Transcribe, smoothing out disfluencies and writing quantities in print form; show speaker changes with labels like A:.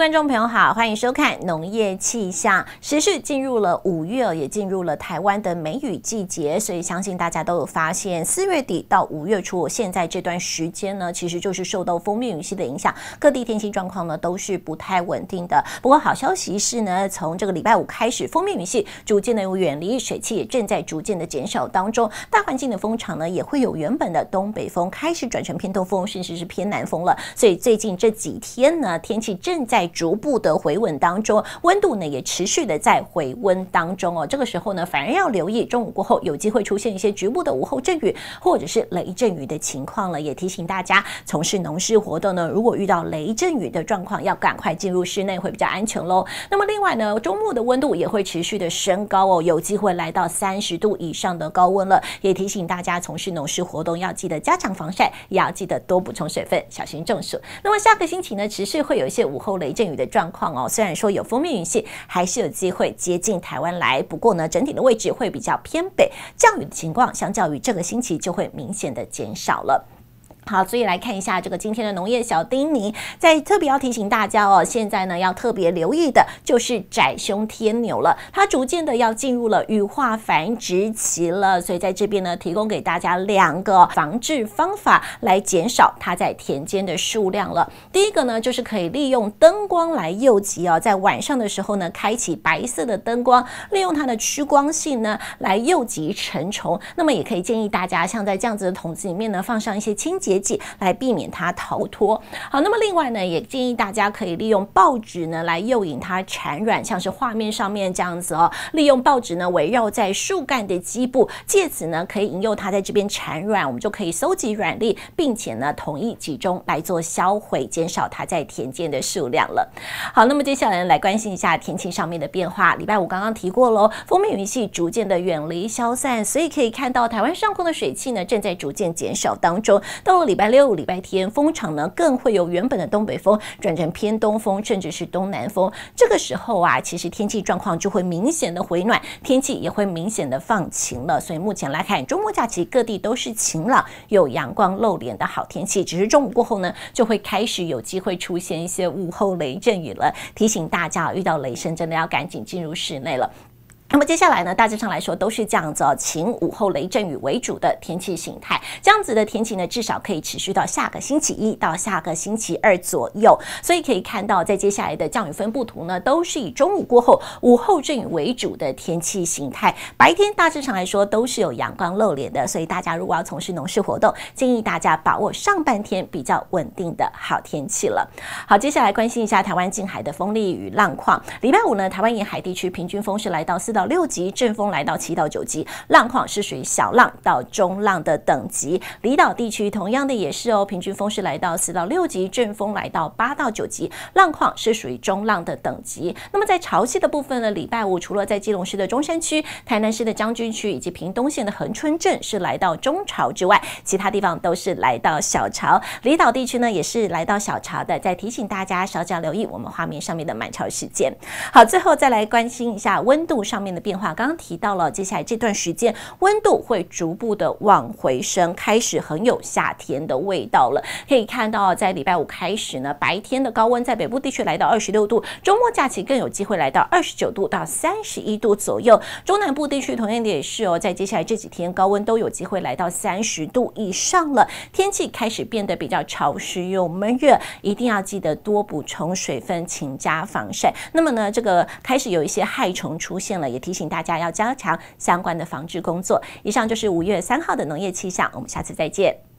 A: 观众朋友好，欢迎收看农业气象。时序进入了5月，也进入了台湾的梅雨季节，所以相信大家都有发现，4月底到5月初，现在这段时间呢，其实就是受到锋面雨系的影响，各地天气状况呢都是不太稳定的。不过好消息是呢，从这个礼拜5开始，锋面雨系逐渐的有远离，水汽也正在逐渐的减少当中，大环境的风场呢也会有原本的东北风开始转成偏东风，甚至是偏南风了。所以最近这几天呢，天气正在逐步的回稳当中，温度呢也持续的在回温当中哦。这个时候呢，反而要留意中午过后有机会出现一些局部的午后阵雨或者是雷阵雨的情况了。也提醒大家，从事农事活动呢，如果遇到雷阵雨的状况，要赶快进入室内会比较安全喽。那么另外呢，周末的温度也会持续的升高哦，有机会来到30度以上的高温了。也提醒大家，从事农事活动要记得加强防晒，也要记得多补充水分，小心中暑。那么下个星期呢，持续会有一些午后雷阵雨的状况哦。虽然说有锋面雨系，还是有机会接近台湾来，不过呢，整体的位置会比较偏北，降雨的情况相较于这个星期就会明显的减少了。好，所以来看一下这个今天的农业小叮咛，在特别要提醒大家哦，现在呢要特别留意的就是窄胸天牛了，它逐渐的要进入了羽化繁殖期了，所以在这边呢提供给大家2个防治方法来减少它在田间的数量了。第一个呢就是可以利用灯光来诱集哦，在晚上的时候呢开启白色的灯光，利用它的趋光性呢来诱集成虫。那么也可以建议大家像在这样子的桶子里面呢放上一些清洁剂来避免它逃脱。好，那么另外呢，也建议大家可以利用报纸呢来诱引它产卵，像是画面上面这样子哦，利用报纸呢围绕在树干的基部，借此呢可以引诱它在这边产卵，我们就可以收集卵粒，并且呢统一集中来做销毁，减少它在田间的数量了。好，那么接下来来关心一下天气上面的变化。礼拜5刚刚提过咯，锋面雨系逐渐的远离消散，所以可以看到台湾上空的水汽呢正在逐渐减少当中。到了礼拜6、礼拜天，风场呢更会有原本的东北风转成偏东风，甚至是东南风。这个时候啊，其实天气状况就会明显的回暖，天气也会明显的放晴了。所以目前来看，周末假期各地都是晴朗、有阳光露脸的好天气。只是中午过后呢，就会开始有机会出现一些午后雷阵雨了。提醒大家，遇到雷声真的要赶紧进入室内了。那么接下来呢，大致上来说都是这样子哦，晴午后雷阵雨为主的天气形态。这样子的天气呢，至少可以持续到下个星期1到下个星期2左右。所以可以看到，在接下来的降雨分布图呢，都是以中午过后、午后阵雨为主的天气形态。白天大致上来说都是有阳光露脸的，所以大家如果要从事农事活动，建议大家把握上半天比较稳定的好天气了。好，接下来关心一下台湾近海的风力与浪况。礼拜5呢，台湾沿海地区平均风是来到4到6级，阵风来到7到9级，浪况是属于小浪到中浪的等级。离岛地区同样的也是哦，平均风是来到4到6级，阵风来到8到9级，浪况是属于中浪的等级。那么在潮汐的部分呢，礼拜5除了在基隆市的中山区、台南市的将军区以及屏东县的恒春镇是来到中潮之外，其他地方都是来到小潮。离岛地区呢也是来到小潮的，再提醒大家稍加留意我们画面上面的满潮时间。好，最后再来关心一下温度上面的变化。刚刚提到了，接下来这段时间温度会逐步的往回升，开始很有夏天的味道了。可以看到，在礼拜5开始呢，白天的高温在北部地区来到26度，周末假期更有机会来到29度到31度左右。中南部地区同样的也是哦，在接下来这几天高温都有机会来到30度以上了，天气开始变得比较潮湿又闷热，一定要记得多补充水分，勤加防晒。那么呢，这个开始有一些害虫出现了，也提醒大家要加强相关的防治工作。以上就是5月3号的农业气象，我们下次再见。